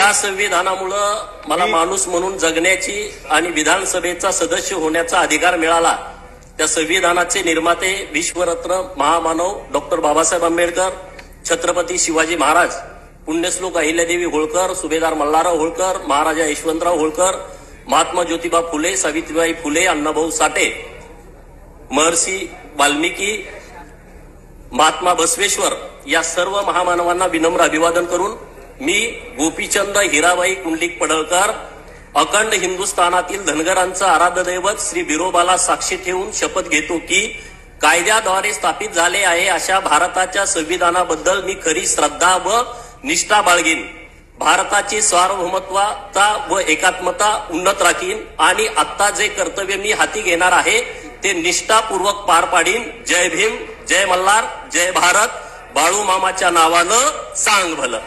या संविधानामुळे मला माणूस म्हणून जगण्याची आणि विधानसभेचा सदस्य होण्याचा अधिकार मिळाला। त्या संविधानाचे निर्माते विश्वरत्न महामानव डॉक्टर बाबासाहेब आंबेडकर, छत्रपती शिवाजी महाराज, पुण्यश्लोक अहिल्यादेवी होळकर, सुभेदार मल्हारराव होळकर, महाराजा यशवंतराव होळकर, महात्मा ज्योतिबा फुले, सावित्रीबाई फुले, अण्णाभाऊ साठे, महर्षी वाल्मिकी, महात्मा बसवेश्वर या सर्व महामानवांना विनम्र अभिवादन करून मी गोपीचंद हिराबाई कुंडलिक पडळकर अखंड हिंदुस्थानातील धनगरांचं आराध्य दैवत श्री बिरोबाला साक्षी ठेवून शपथ घेतो की कायद्याद्वारे स्थापित झाले आहे अशा भारताच्या संविधानाबद्दल मी खरी श्रद्धा व निष्ठा बाळगीन, भारताची सार्वभौमत्वता व एकात्मता उन्नत राखीन आणि आता जे कर्तव्य मी हाती घेणार आहे ते निष्ठापूर्वक पार पाडीन। जय भीम, जय मल्हार, जय भारत, बाळू मामाच्या नावानं सांग भलं।